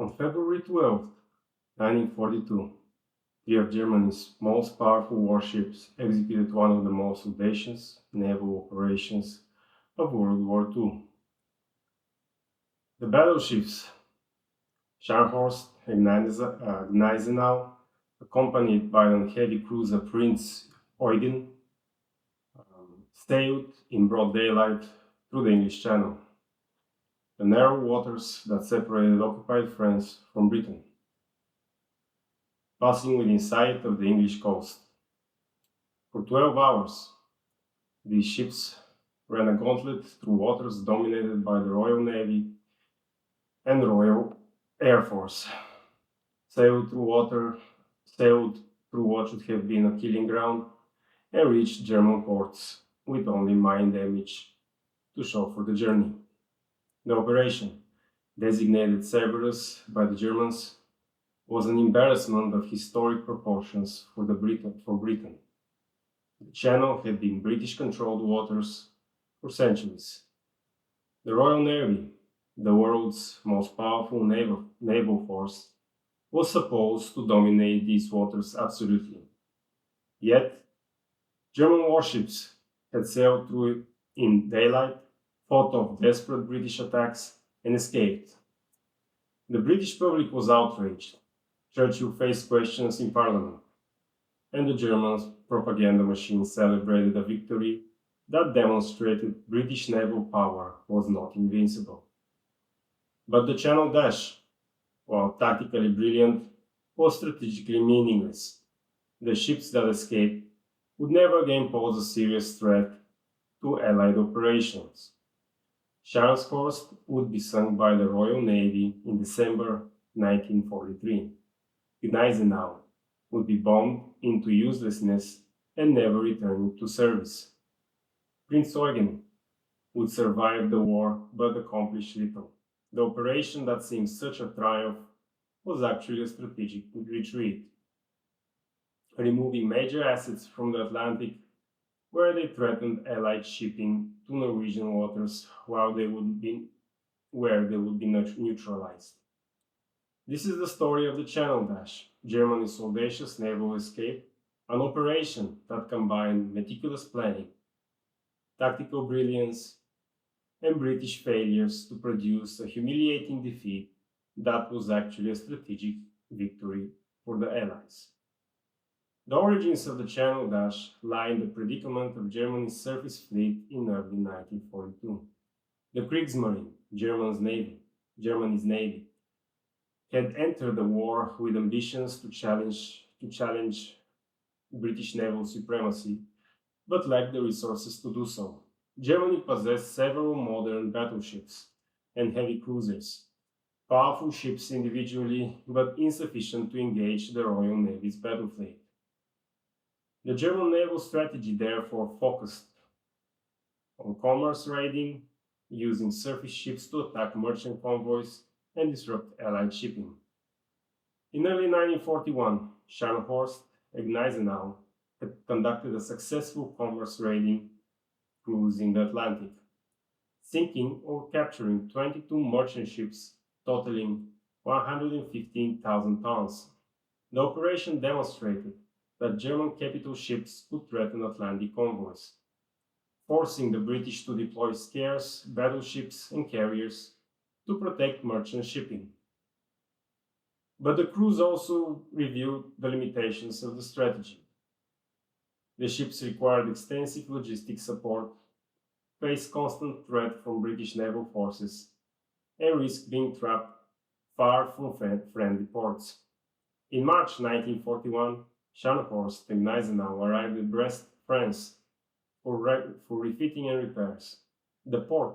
On February 12, 1942, three of Germany's most powerful warships executed one of the most audacious naval operations of World War II. The battleships Scharnhorst and Gneisenau, accompanied by the heavy cruiser Prinz Eugen, sailed in broad daylight through the English Channel, the narrow waters that separated occupied France from Britain, passing within sight of the English coast. For 12 hours, these ships ran a gauntlet through waters dominated by the Royal Navy and Royal Air Force, sailed through what should have been a killing ground, and reached German ports with only mine damage to show for the journey. The operation, designated Cerberus by the Germans, was an embarrassment of historic proportions for Britain. The Channel had been British-controlled waters for centuries. The Royal Navy, the world's most powerful naval force, was supposed to dominate these waters absolutely. Yet, German warships had sailed through it in daylight, fought off desperate British attacks, and escaped. The British public was outraged. Churchill faced questions in Parliament, and the German propaganda machine celebrated a victory that demonstrated British naval power was not invincible. But the Channel Dash, while tactically brilliant, was strategically meaningless. The ships that escaped would never again pose a serious threat to Allied operations. Scharnhorst would be sunk by the Royal Navy in December 1943. Gneisenau would be bombed into uselessness and never return to service. Prinz Eugen would survive the war but accomplish little. The operation that seemed such a triumph was actually a strategic retreat, removing major assets from the Atlantic where they threatened Allied shipping to Norwegian waters where they would be neutralized. This is the story of the Channel Dash, Germany's audacious naval escape, an operation that combined meticulous planning, tactical brilliance, and British failures to produce a humiliating defeat that was actually a strategic victory for the Allies. The origins of the Channel Dash lie in the predicament of Germany's surface fleet in early 1942. The Kriegsmarine, Germany's navy, had entered the war with ambitions to challenge British naval supremacy, but lacked the resources to do so. Germany possessed several modern battleships and heavy cruisers, powerful ships individually, but insufficient to engage the Royal Navy's battle fleet. The German naval strategy therefore focused on commerce raiding, using surface ships to attack merchant convoys and disrupt Allied shipping. In early 1941, Scharnhorst and Gneisenau had conducted a successful commerce raiding cruise in the Atlantic, sinking or capturing 22 merchant ships totaling 115,000 tons. The operation demonstrated that German capital ships could threaten Atlantic convoys, forcing the British to deploy scarce battleships and carriers to protect merchant shipping. But the cruise also revealed the limitations of the strategy. The ships required extensive logistic support, faced constant threat from British naval forces, and risked being trapped far from friendly ports. In March 1941, Scharnhorst and Gneisenau arrived at Brest, France, for refitting and repairs. The port,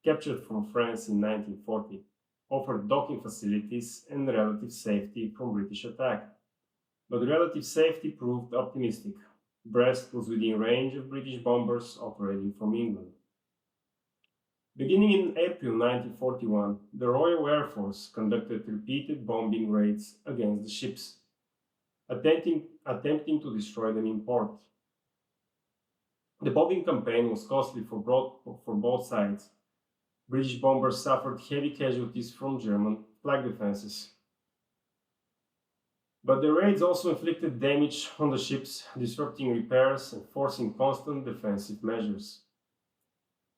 captured from France in 1940, offered docking facilities and relative safety from British attack. But relative safety proved optimistic. Brest was within range of British bombers operating from England. Beginning in April 1941, the Royal Air Force conducted repeated bombing raids against the ships, attempting to destroy them in port. The bombing campaign was costly for both sides. British bombers suffered heavy casualties from flag defenses. But the raids also inflicted damage on the ships, disrupting repairs and forcing constant defensive measures.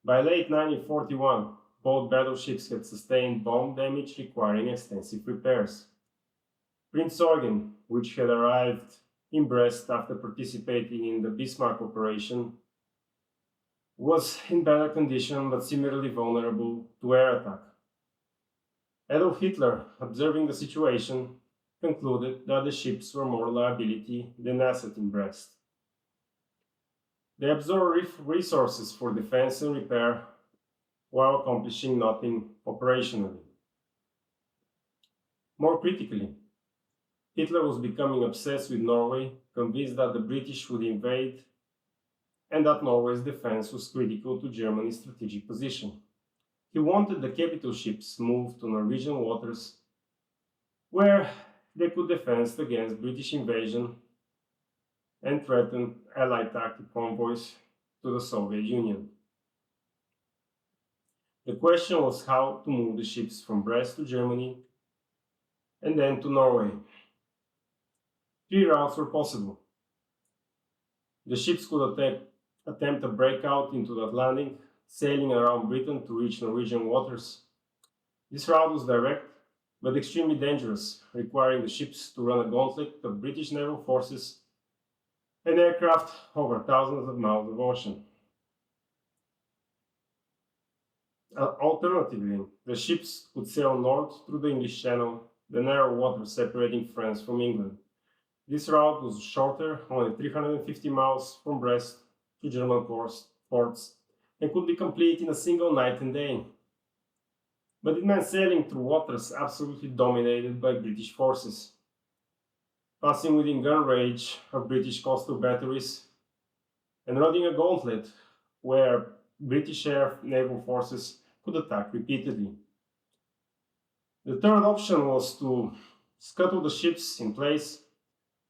By late 1941, both battleships had sustained bomb damage requiring extensive repairs. Prinz Eugen, which had arrived in Brest after participating in the Bismarck operation, was in better condition but similarly vulnerable to air attack. Adolf Hitler, observing the situation, concluded that the ships were more liability than asset in Brest. They absorbed resources for defense and repair while accomplishing nothing operationally. More critically, Hitler was becoming obsessed with Norway, convinced that the British would invade and that Norway's defense was critical to Germany's strategic position. He wanted the capital ships moved to Norwegian waters where they could defend against British invasion and threaten Allied tactic convoys to the Soviet Union. The question was how to move the ships from Brest to Germany and then to Norway. 3 routes were possible. The ships could attempt a breakout into the Atlantic, sailing around Britain to reach Norwegian waters. This route was direct, but extremely dangerous, requiring the ships to run a gauntlet of British naval forces and aircraft over thousands of miles of ocean. Alternatively, the ships could sail north through the English Channel, the narrow water separating France from England. This route was shorter, only 350 miles from Brest to German ports, and could be complete in a single night and day. But it meant sailing through waters absolutely dominated by British forces, passing within gun range of British coastal batteries, and running a gauntlet where British air naval forces could attack repeatedly. The third option was to scuttle the ships in place,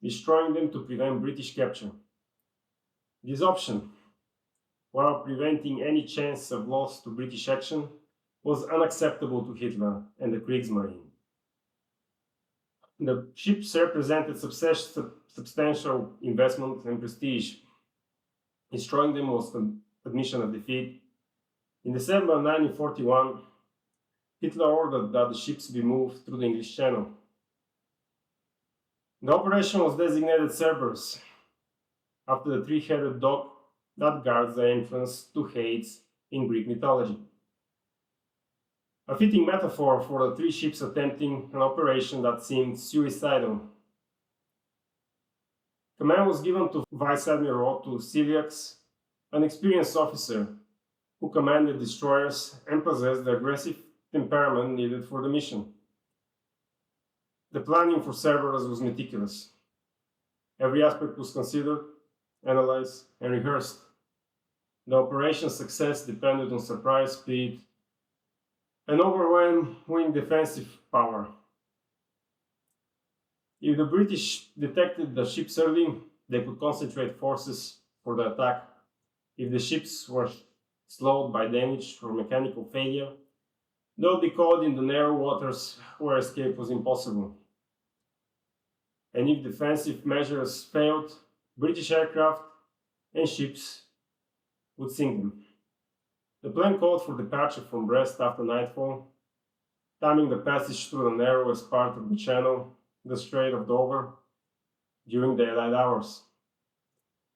destroying them to prevent British capture. This option, while preventing any chance of loss to British action, was unacceptable to Hitler and the Kriegsmarine. The ships represented substantial investment and prestige. Destroying them was an admission of defeat. In December 1941, Hitler ordered that the ships be moved through the English Channel. The operation was designated Cerberus, after the 3-headed dog that guards the entrance to Hades in Greek mythology. A fitting metaphor for the 3 ships attempting an operation that seemed suicidal. Command was given to Vice Admiral Otto Ciliax, an experienced officer who commanded destroyers and possessed the aggressive temperament needed for the mission. The planning for Cerberus was meticulous. Every aspect was considered, analyzed, and rehearsed. The operation's success depended on surprise speed and overwhelming defensive power. If the British detected the ships early, they could concentrate forces for the attack. If the ships were slowed by damage or mechanical failure, they would be caught in the narrow waters where escape was impossible. And if defensive measures failed, British aircraft and ships would sink them. The plan called for departure from Brest after nightfall, timing the passage through the narrowest part of the channel, the Strait of Dover, during daylight hours.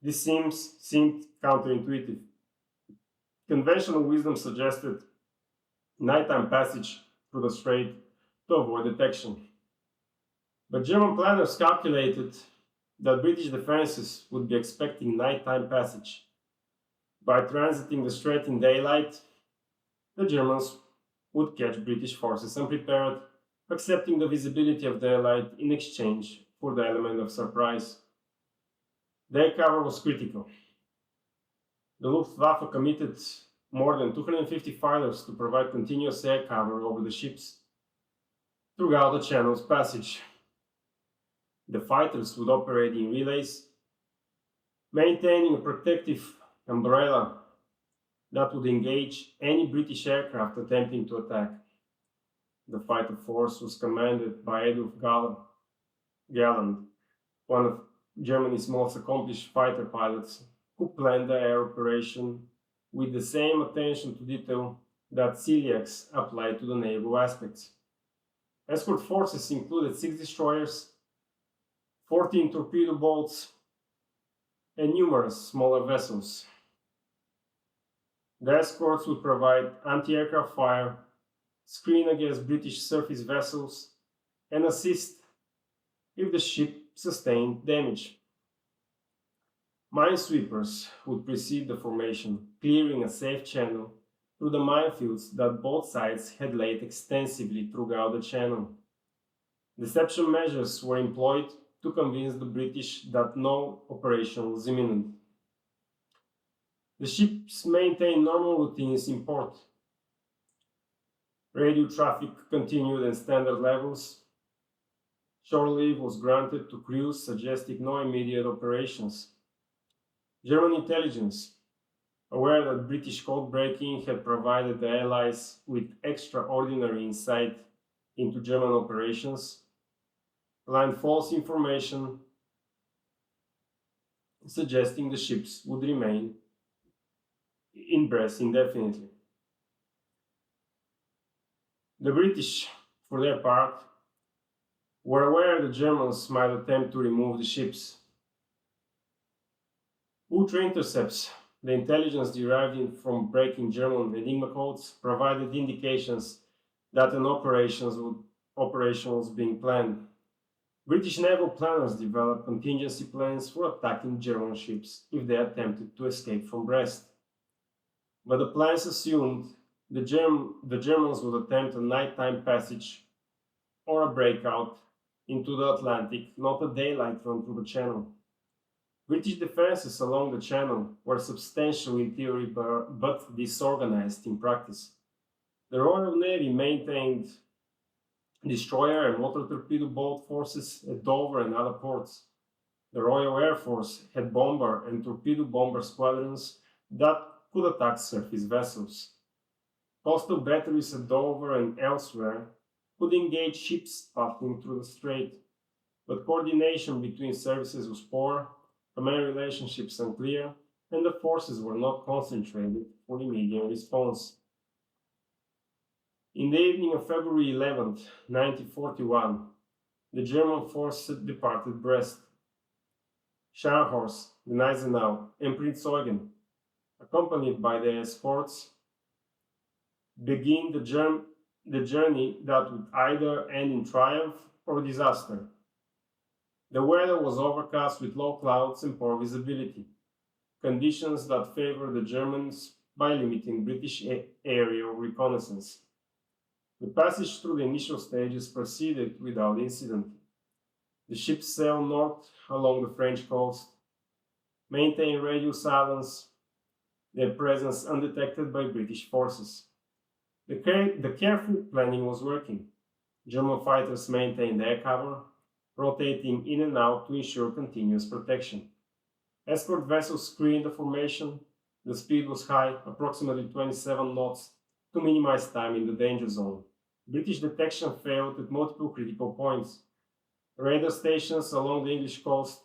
This seemed counterintuitive. Conventional wisdom suggested nighttime passage through the strait to avoid detection. But German planners calculated that British defenses would be expecting nighttime passage. By transiting the strait in daylight, the Germans would catch British forces unprepared, accepting the visibility of daylight in exchange for the element of surprise. Day cover was critical. The Luftwaffe committed more than 250 fighters to provide continuous air cover over the ships throughout the channel's passage. The fighters would operate in relays, maintaining a protective umbrella that would engage any British aircraft attempting to attack. The fighter force was commanded by Adolf Galland, one of Germany's most accomplished fighter pilots, who planned the air operation with the same attention to detail that celiacs applied to the naval aspects. Escort forces included 6 destroyers, 14 torpedo boats, and numerous smaller vessels. The escorts would provide anti-aircraft fire, screen against British surface vessels, and assist if the ship sustained damage. Minesweepers would precede the formation, clearing a safe channel through the minefields that both sides had laid extensively throughout the channel. Deception measures were employed to convince the British that no operation was imminent. The ships maintained normal routines in port. Radio traffic continued at standard levels. Shore leave was granted to crews suggesting no immediate operations. German intelligence, aware that British code breaking had provided the Allies with extraordinary insight into German operations, aligned false information suggesting the ships would remain in Brest indefinitely. The British, for their part, were aware the Germans might attempt to remove the ships. Ultra intercepts, the intelligence derived from breaking German Enigma codes, provided indications that an operation was being planned. British naval planners developed contingency plans for attacking German ships if they attempted to escape from Brest. But the plans assumed the Germans would attempt a nighttime passage or a breakout into the Atlantic, not a daylight run through the channel. British defenses along the channel were substantial in theory but disorganized in practice. The Royal Navy maintained destroyer and water torpedo boat forces at Dover and other ports. The Royal Air Force had bomber and torpedo bomber squadrons that could attack surface vessels. Coastal batteries at Dover and elsewhere could engage ships passing through the strait, but coordination between services was poor, command relationships unclear, and the forces were not concentrated for immediate response. In the evening of February 11, 1941, the German forces departed Brest. Scharnhorst, Gneisenau, and Prinz Eugen, accompanied by their escorts, began the journey that would either end in triumph or disaster. The weather was overcast with low clouds and poor visibility, conditions that favored the Germans by limiting British aerial reconnaissance. The passage through the initial stages proceeded without incident. The ships sailed north along the French coast, maintained radio silence, their presence undetected by British forces. The careful planning was working. German fighters maintained air cover, rotating in and out to ensure continuous protection. Escort vessels screened the formation. The speed was high, approximately 27 knots, to minimize time in the danger zone. British detection failed at multiple critical points. Radar stations along the English coast,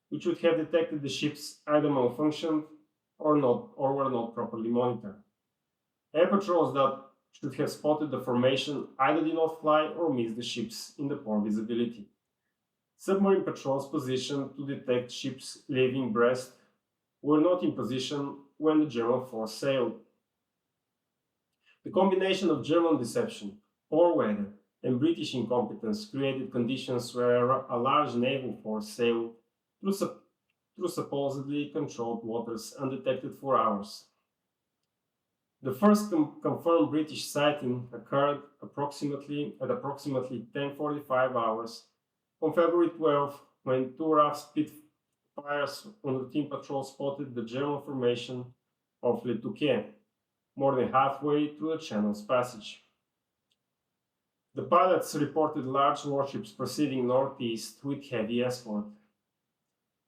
which would have detected the ships, either malfunctioned or were not properly monitored. Air patrols that should have spotted the formation either did not fly or missed the ships in the poor visibility. Submarine patrols positioned to detect ships leaving Brest were not in position when the German force sailed. The combination of German deception, poor weather, and British incompetence created conditions where a large naval force sailed through supposedly controlled waters undetected for hours. The first confirmed British sighting occurred at approximately 10:45 hours on February 12, when two RAF Spitfires on routine patrol spotted the German formation of Le Touquet, more than halfway through the Channel's passage. The pilots reported large warships proceeding northeast with heavy escort.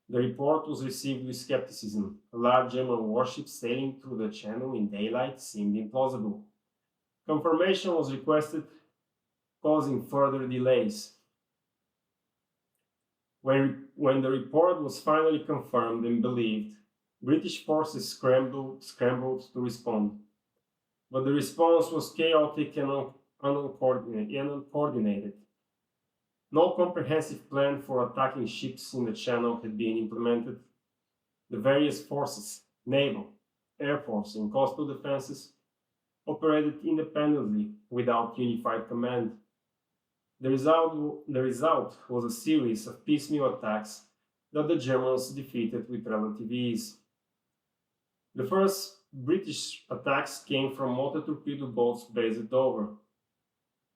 The report was received with skepticism. A large German warship sailing through the channel in daylight seemed implausible. Confirmation was requested, causing further delays. When the report was finally confirmed and believed, British forces scrambled to respond. But the response was chaotic and uncoordinated. No comprehensive plan for attacking ships in the Channel had been implemented. The various forces, naval, air force, and coastal defenses, operated independently without unified command. The result was a series of piecemeal attacks that the Germans defeated with relative ease. The first British attacks came from motor torpedo boats based at Dover.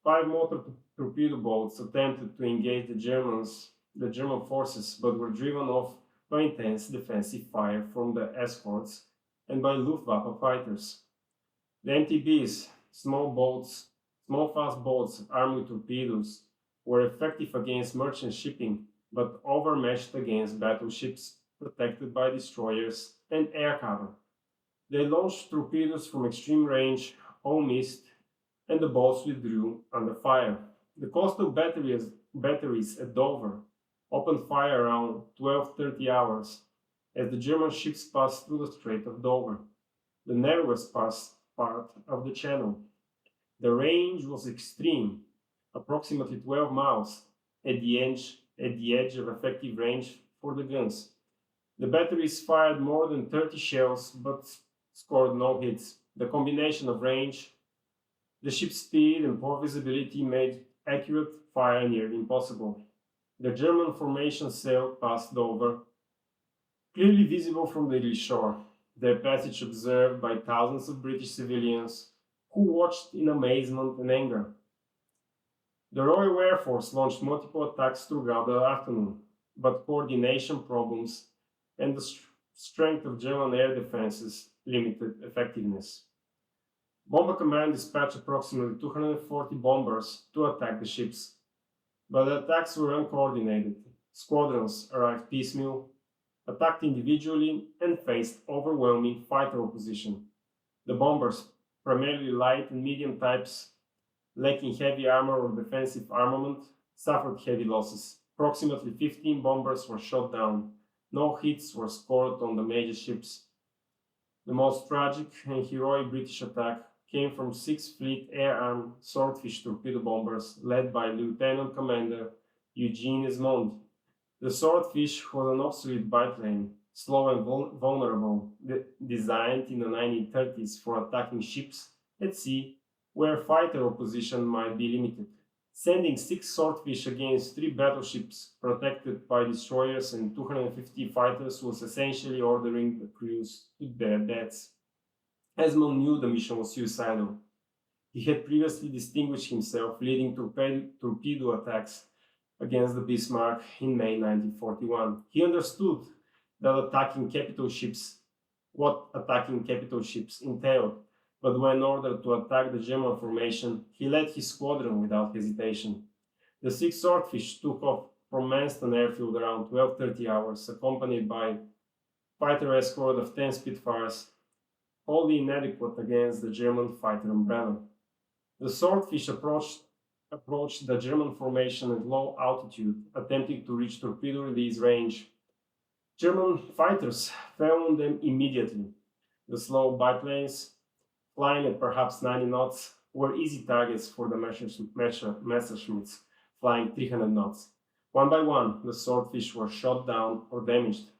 5 motor torpedo boats attempted to engage the German forces, but were driven off by intense defensive fire from the escorts and by Luftwaffe fighters. The MTBs, small fast boats armed with torpedoes, were effective against merchant shipping, but overmatched against battleships protected by destroyers and air cover. They launched torpedoes from extreme range, all missed, and the boats withdrew under fire. The coastal batteries at Dover opened fire around 12:30 hours as the German ships passed through the Strait of Dover, the narrowest part of the channel. The range was extreme, approximately 12 miles, at the edge of effective range for the guns. The batteries fired more than 30 shells but scored no hits. The combination of range, the ship's speed, and poor visibility made accurate fire nearly impossible. The German formation sailed past Dover, clearly visible from the English shore, their passage observed by thousands of British civilians who watched in amazement and anger. The Royal Air Force launched multiple attacks throughout the afternoon, but coordination problems and the strength of German air defenses limited effectiveness. Bomber Command dispatched approximately 240 bombers to attack the ships, but the attacks were uncoordinated. Squadrons arrived piecemeal, attacked individually, and faced overwhelming fighter opposition. The bombers, primarily light and medium types, lacking heavy armor or defensive armament, suffered heavy losses. Approximately 15 bombers were shot down. No hits were scored on the major ships. The most tragic and heroic British attack came from 6th Fleet air-armed Swordfish torpedo bombers led by Lieutenant Commander Eugene Esmonde. The Swordfish was an obsolete biplane, slow and vulnerable, designed in the 1930s for attacking ships at sea where fighter opposition might be limited. Sending 6 Swordfish against 3 battleships protected by destroyers and 250 fighters was essentially ordering the crews to their deaths. Esmonde knew the mission was suicidal. He had previously distinguished himself leading torpedo attacks against the Bismarck in May 1941. He understood what attacking capital ships entailed, but when ordered to attack the German formation, he led his squadron without hesitation. The 6 Swordfish took off from Manston airfield around 12:30 hours, accompanied by fighter escort of 10 Spitfires, wholly inadequate against the German fighter umbrella. The Swordfish approached the German formation at low altitude, attempting to reach torpedo release range. German fighters fell on them immediately. The slow biplanes, flying at perhaps 90 knots, were easy targets for the Messerschmitts, flying 300 knots. One by one, the Swordfish were shot down or damaged.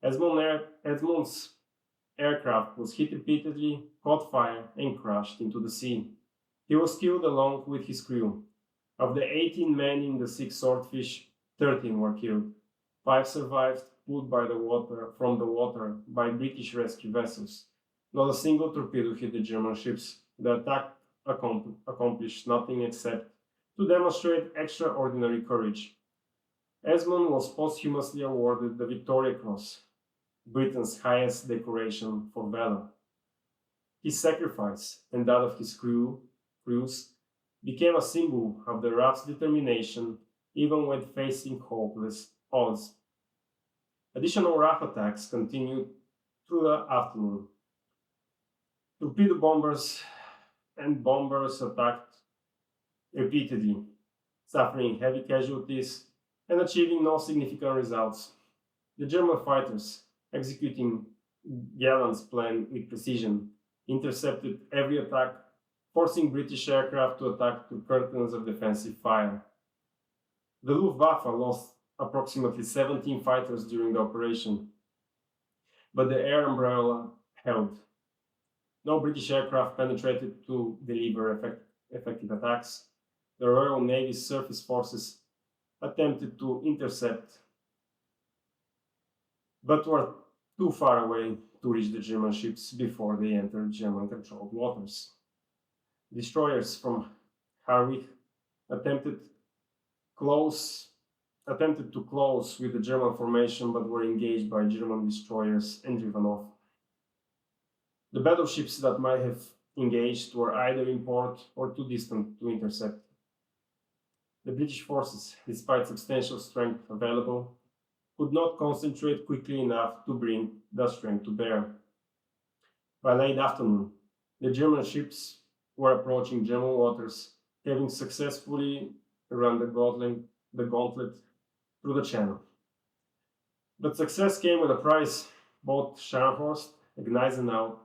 Esmonde's aircraft was hit repeatedly, caught fire, and crashed into the sea. He was killed along with his crew. Of the 18 men in the 6 Swordfish, 13 were killed. 5 survived, pulled from the water by British rescue vessels. Not a single torpedo hit the German ships. The attack accomplished nothing except to demonstrate extraordinary courage. Esmonde was posthumously awarded the Victoria Cross, Britain's highest decoration for valor. His sacrifice and that of his crews became a symbol of the RAF's determination even when facing hopeless odds. Additional RAF attacks continued through the afternoon. Torpedo bombers and bombers attacked repeatedly, suffering heavy casualties and achieving no significant results. The German fighters, executing Galland's plan with precision, intercepted every attack, forcing British aircraft to attack through curtains of defensive fire. The Luftwaffe lost approximately 17 fighters during the operation, but the air umbrella held. No British aircraft penetrated to deliver effective attacks. The Royal Navy's surface forces attempted to intercept, but were too far away to reach the German ships before they entered German-controlled waters. Destroyers from Harwich attempted to close with the German formation, but were engaged by German destroyers and driven off. The battleships that might have engaged were either in port or too distant to intercept. The British forces, despite substantial strength available, could not concentrate quickly enough to bring that strength to bear. By late afternoon, the German ships were approaching German waters, having successfully run the gauntlet through the channel. But success came with a price. Both Scharnhorst and Gneisenau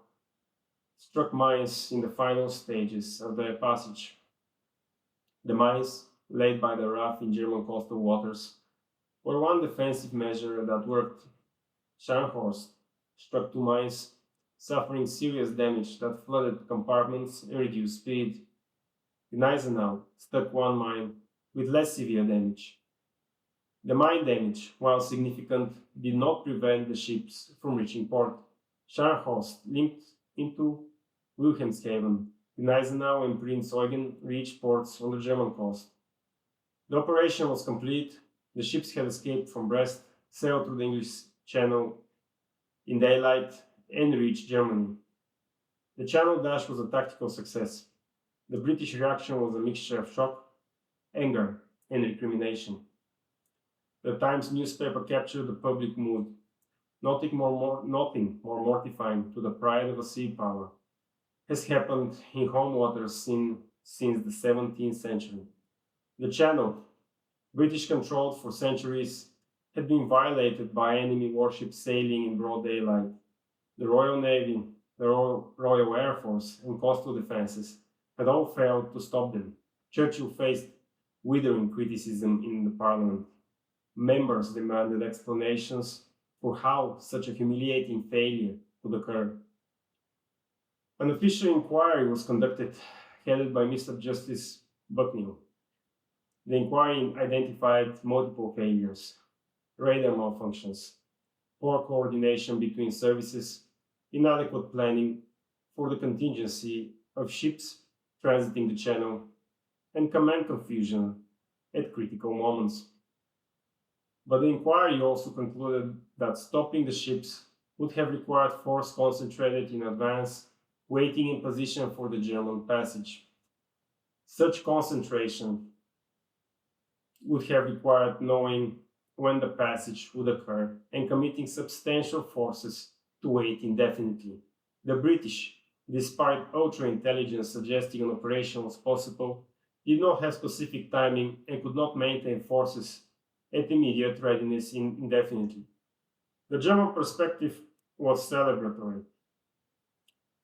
struck mines in the final stages of their passage. The mines, laid by the RAF in German coastal waters, were one defensive measure that worked. Scharnhorst struck 2 mines, suffering serious damage that flooded compartments and reduced speed. Gneisenau struck 1 mine with less severe damage. The mine damage, while significant, did not prevent the ships from reaching port. Scharnhorst limped into Wilhelmshaven. Gneisenau and Prinz Eugen reached ports on the German coast. The operation was complete. The ships had escaped from Brest, sailed through the English Channel in daylight, and reached Germany. The Channel dash was a tactical success. The British reaction was a mixture of shock, anger, and recrimination. The Times newspaper captured the public mood. Nothing more mortifying to the pride of a sea power has happened in home waters since the 17th century. The Channel, British controlled for centuries, had been violated by enemy warships sailing in broad daylight. The Royal Navy, the Royal Air Force, and coastal defenses had all failed to stop them. Churchill faced withering criticism in the Parliament. Members demanded explanations for how such a humiliating failure could occur. An official inquiry was conducted, headed by Mr. Justice Bucknell. The inquiry identified multiple failures, radar malfunctions, poor coordination between services, inadequate planning for the contingency of ships transiting the channel, and command confusion at critical moments. But the inquiry also concluded that stopping the ships would have required force concentrated in advance, waiting in position for the German passage. Such concentration would have required knowing when the passage would occur and committing substantial forces to wait indefinitely. The British, despite ultra intelligence suggesting an operation was possible, did not have specific timing and could not maintain forces at immediate readiness indefinitely. The German perspective was celebratory.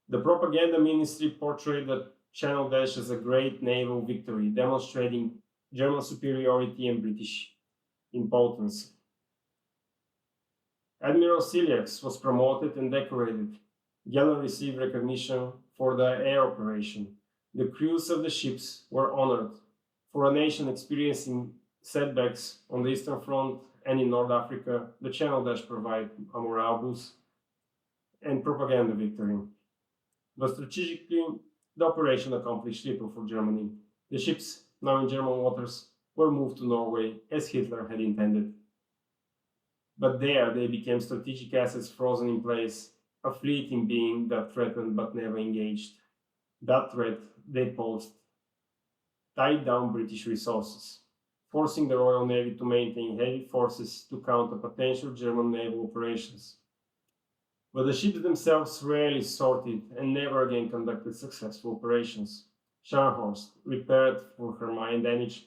The propaganda ministry portrayed the Channel Dash as a great naval victory, demonstrating German superiority and British impotence. Admiral Ciliax was promoted and decorated. Galland received recognition for the air operation. The crews of the ships were honored. For a nation experiencing setbacks on the Eastern Front and in North Africa, the Channel Dash provided a morale boost and propaganda victory. But strategically, the operation accomplished little for Germany. The ships, now in German waters, were moved to Norway as Hitler had intended. But there they became strategic assets frozen in place, a fleeting being that threatened but never engaged. That threat they posed tied down British resources, forcing the Royal Navy to maintain heavy forces to counter potential German naval operations. But the ships themselves rarely sorted and never again conducted successful operations. Scharnhorst, repaired for her mine damage,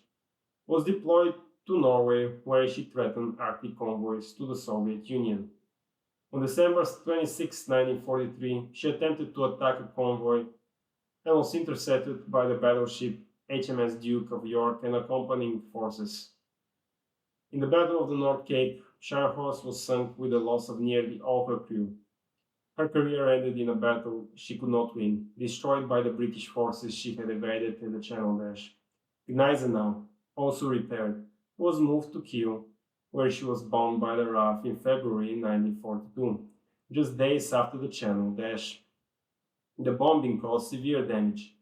was deployed to Norway where she threatened Arctic convoys to the Soviet Union. On December 26, 1943, she attempted to attack a convoy and was intercepted by the battleship HMS Duke of York and accompanying forces. In the Battle of the North Cape, Scharnhorst was sunk with the loss of nearly all her crew. Her career ended in a battle she could not win, destroyed by the British forces she had evaded in the Channel Dash. Gneisenau, also repaired, was moved to Kiel, where she was bombed by the RAF in February 1942, just days after the Channel Dash. The bombing caused severe damage.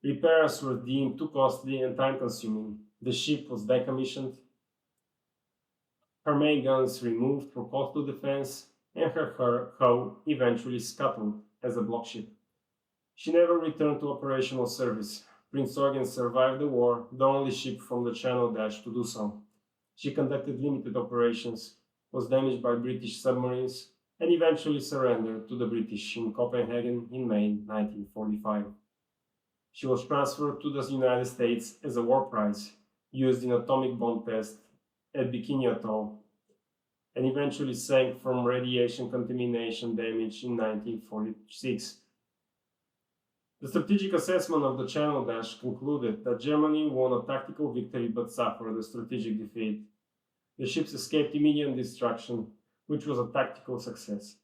Repairs were deemed too costly and time-consuming. The ship was decommissioned, her main guns removed for coastal defense, and her hull eventually scuttled as a block ship. She never returned to operational service. Prinz Eugen survived the war, the only ship from the Channel Dash to do so. She conducted limited operations, was damaged by British submarines, and eventually surrendered to the British in Copenhagen in May 1945. She was transferred to the United States as a war prize, used in atomic bomb tests at Bikini Atoll, and eventually sank from radiation contamination damage in 1946. The strategic assessment of the Channel Dash concluded that Germany won a tactical victory but suffered a strategic defeat. The ships escaped immediate destruction, which was a tactical success.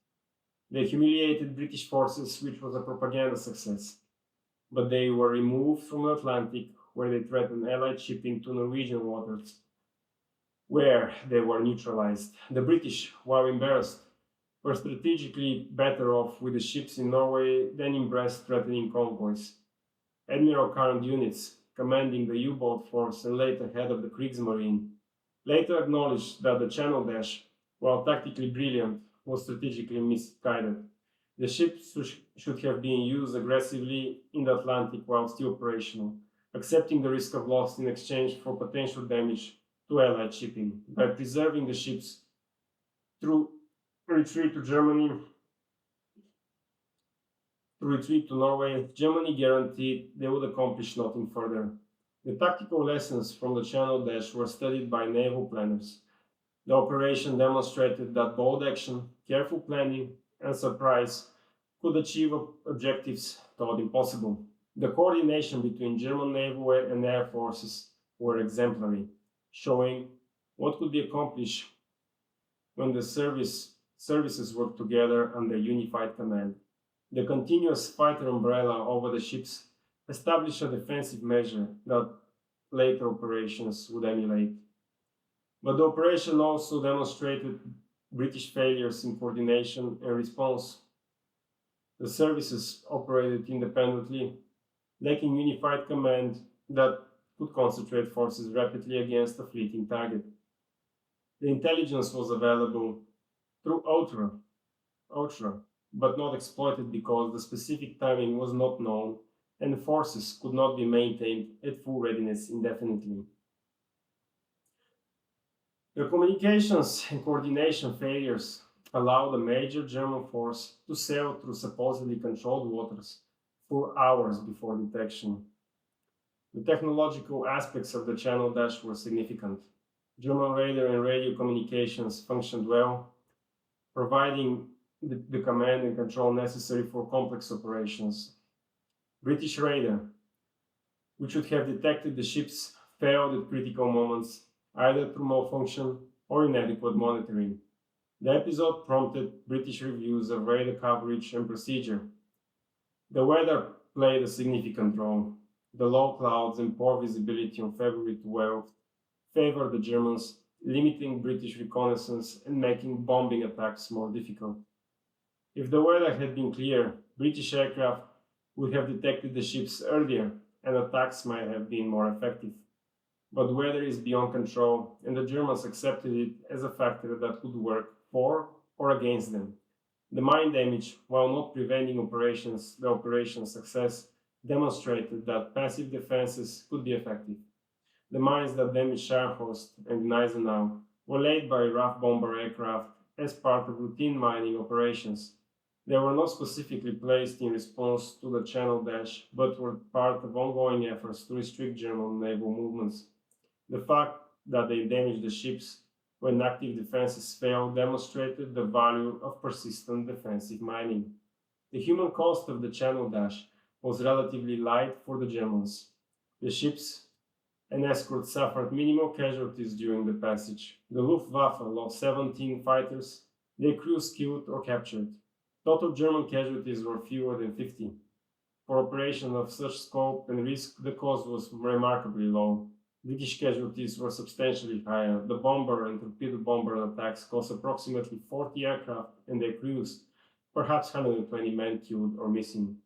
They humiliated British forces, which was a propaganda success. But they were removed from the Atlantic, where they threatened Allied shipping to Norwegian waters, where they were neutralized. The British, while embarrassed, were strategically better off with the ships in Norway than in Brest threatening convoys. Admiral Current units, commanding the U-boat force and later head of the Kriegsmarine, later acknowledged that the Channel Dash, while tactically brilliant, was strategically misguided. The ships should have been used aggressively in the Atlantic while still operational, accepting the risk of loss in exchange for potential damage to Allied shipping. By preserving the ships through retreat to Norway, Germany guaranteed they would accomplish nothing further. The tactical lessons from the Channel Dash were studied by naval planners. The operation demonstrated that bold action, careful planning, and surprise could achieve objectives thought impossible. The coordination between German naval and air forces were exemplary, showing what could be accomplished when the services worked together under unified command. The continuous fighter umbrella over the ships established a defensive measure that later operations would emulate. But the operation also demonstrated British failures in coordination and response. The services operated independently, lacking unified command that could concentrate forces rapidly against a fleeting target. The intelligence was available through outrage, but not exploited because the specific timing was not known and the forces could not be maintained at full readiness indefinitely. The communications and coordination failures allowed a major German force to sail through supposedly controlled waters for hours before detection. The technological aspects of the Channel Dash were significant. German radar and radio communications functioned well, providing the command and control necessary for complex operations. British radar, which would have detected the ships, failed at critical moments, either through malfunction or inadequate monitoring. The episode prompted British reviews of radar coverage and procedure. The weather played a significant role. The low clouds and poor visibility on February 12th favored the Germans, limiting British reconnaissance and making bombing attacks more difficult. If the weather had been clear, British aircraft would have detected the ships earlier and attacks might have been more effective. But weather is beyond control, and the Germans accepted it as a factor that could work for or against them. The mine damage, while not preventing the operation's success, demonstrated that passive defenses could be effective. The mines that damaged Scharnhorst and Gneisenau were laid by RAF bomber aircraft as part of routine mining operations. They were not specifically placed in response to the Channel Dash, but were part of ongoing efforts to restrict German naval movements. The fact that they damaged the ships when active defenses failed demonstrated the value of persistent defensive mining. The human cost of the Channel Dash was relatively light for the Germans. The ships and escorts suffered minimal casualties during the passage. The Luftwaffe lost 17 fighters, their crews killed or captured. Total German casualties were fewer than 50. For operations of such scope and risk, the cost was remarkably low. British casualties were substantially higher. The bomber and torpedo bomber attacks cost approximately 40 aircraft and their crews, perhaps 120 men killed or missing.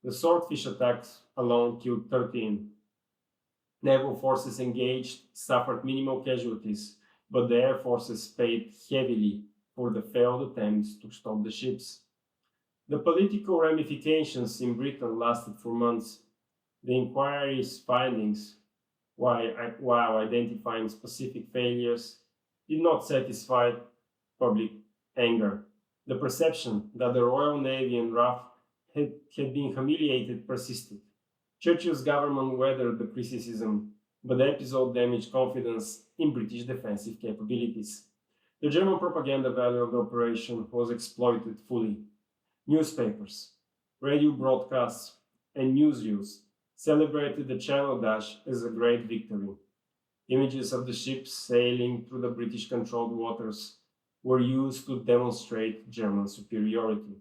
The Swordfish attacks alone killed 13. Naval forces engaged suffered minimal casualties, but the air forces paid heavily for the failed attempts to stop the ships. The political ramifications in Britain lasted for months. The inquiry's findings, while identifying specific failures, did not satisfy public anger. The perception that the Royal Navy and RAF had been humiliated persisted. Churchill's government weathered the criticism, but the episode damaged confidence in British defensive capabilities. The German propaganda value of the operation was exploited fully. Newspapers, radio broadcasts, and newsreels celebrated the Channel Dash as a great victory. Images of the ships sailing through the British-controlled waters were used to demonstrate German superiority.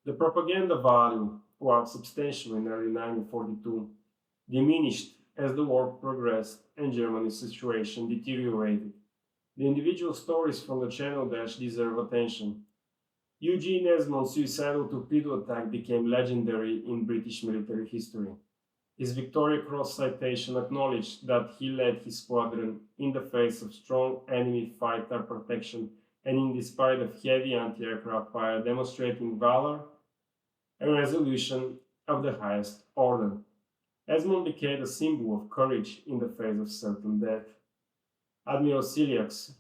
The propaganda value, while substantial in early 1942, diminished as the war progressed and Germany's situation deteriorated. The individual stories from the Channel Dash deserve attention. Eugene Esmonde's suicidal torpedo attack became legendary in British military history. His Victoria Cross citation acknowledged that he led his squadron in the face of strong enemy fighter protection and in despite of heavy anti-aircraft fire, demonstrating valor and resolution of the highest order. Esmonde became a symbol of courage in the face of certain death. Admiral Ciliax,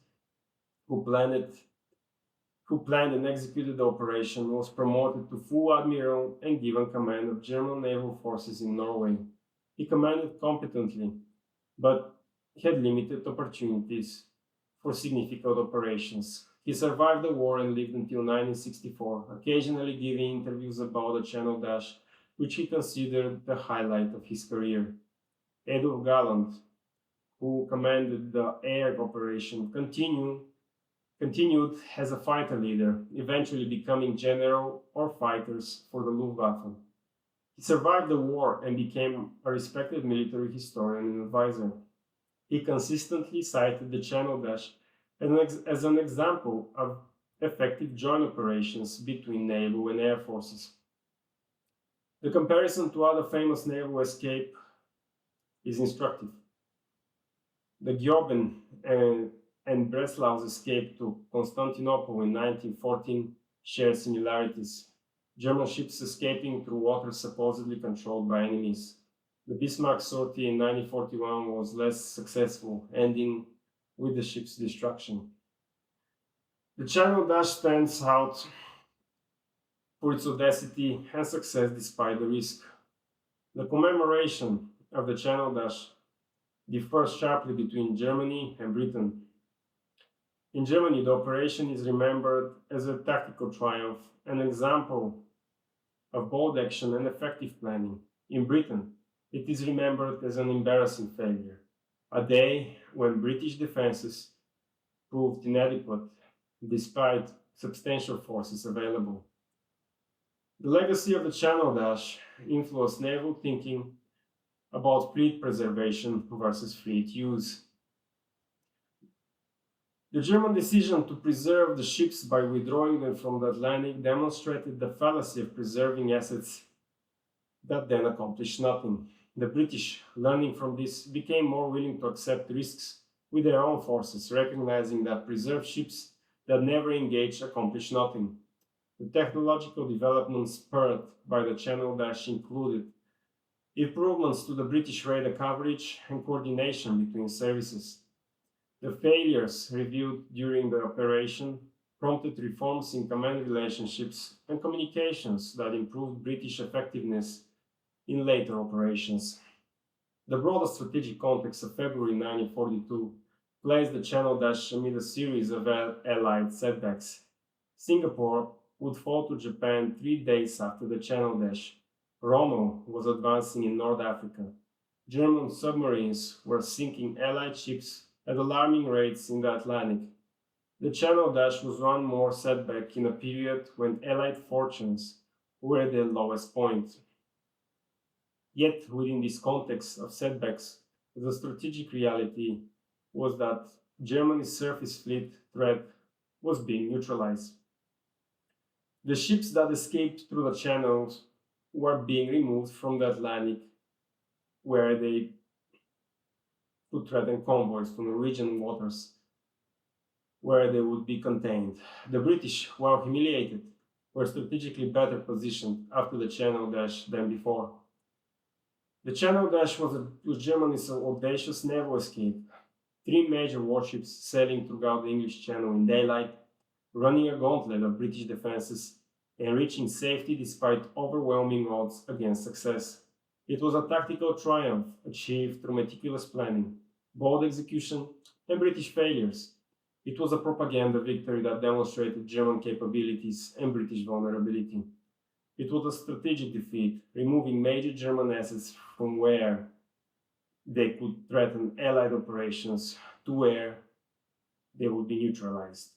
who planned and executed the operation, was promoted to full admiral and given command of German naval forces in Norway. He commanded competently, but had limited opportunities for significant operations. He survived the war and lived until 1964, occasionally giving interviews about the Channel Dash, which he considered the highlight of his career. Adolf Galland, who commanded the air operation, continued as a fighter leader, eventually becoming general or fighters for the Luftwaffe. He survived the war and became a respected military historian and advisor. He consistently cited the Channel Dash as an example of effective joint operations between naval and air forces. The comparison to other famous naval escape is instructive. The Gioben and Breslau's escape to Constantinople in 1914 share similarities. German ships escaping through waters supposedly controlled by enemies. The Bismarck sortie in 1941 was less successful, ending with the ship's destruction. The Channel Dash stands out for its audacity and success despite the risk. The commemoration of the Channel Dash differs sharply between Germany and Britain. In Germany, the operation is remembered as a tactical triumph, an example of bold action and effective planning. In Britain, it is remembered as an embarrassing failure, a day when British defenses proved inadequate despite substantial forces available. The legacy of the Channel Dash influenced naval thinking about fleet preservation versus fleet use. The German decision to preserve the ships by withdrawing them from the Atlantic demonstrated the fallacy of preserving assets that then accomplished nothing. The British, learning from this, became more willing to accept risks with their own forces, recognizing that preserved ships that never engaged accomplished nothing. The technological developments spurred by the Channel Dash included improvements to the British radar coverage and coordination between services. The failures reviewed during the operation prompted reforms in command relationships and communications that improved British effectiveness in later operations. The broader strategic context of February 1942 placed the Channel Dash amid a series of Allied setbacks. Singapore would fall to Japan 3 days after the Channel Dash. Rommel was advancing in North Africa. German submarines were sinking Allied ships at alarming rates in the Atlantic. The Channel Dash was one more setback in a period when Allied fortunes were at their lowest point. Yet, within this context of setbacks, the strategic reality was that Germany's surface fleet threat was being neutralized. The ships that escaped through the channels were being removed from the Atlantic, where they could threaten convoys from Norwegian waters, where they would be contained. The British, while humiliated, were strategically better positioned after the Channel Dash than before. The Channel Dash was Germany's audacious naval escape. 3 major warships sailing throughout the English Channel in daylight, running a gauntlet of British defenses, and reaching safety despite overwhelming odds against success. It was a tactical triumph achieved through meticulous planning, bold execution, and British failures. It was a propaganda victory that demonstrated German capabilities and British vulnerability. It was a strategic defeat, removing major German assets from where they could threaten Allied operations to where they would be neutralized.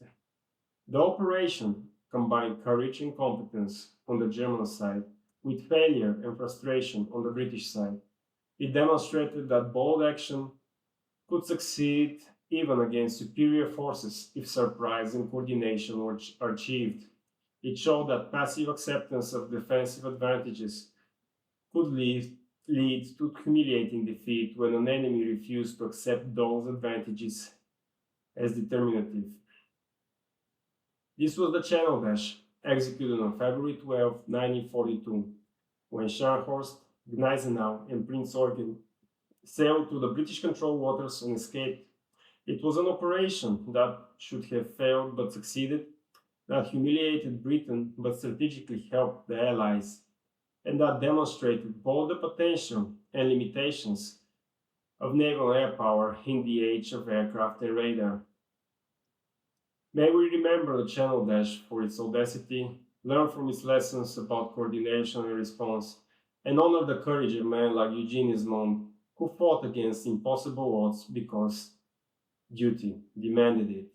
The operation combined courage and competence on the German side with failure and frustration on the British side. It demonstrated that bold action could succeed even against superior forces if surprise and coordination were achieved. It showed that passive acceptance of defensive advantages could lead to humiliating defeat when an enemy refused to accept those advantages as determinative. This was the Channel Dash, executed on February 12, 1942, when Scharnhorst, Gneisenau, and Prinz Eugen sailed to the British controlled waters and escaped. It was an operation that should have failed but succeeded, that humiliated Britain but strategically helped the Allies, and that demonstrated both the potential and limitations of naval air power in the age of aircraft and radar. May we remember the Channel Dash for its audacity, learn from its lessons about coordination and response, and honor the courage of men like Eugene Esmonde, who fought against impossible odds because duty demanded it.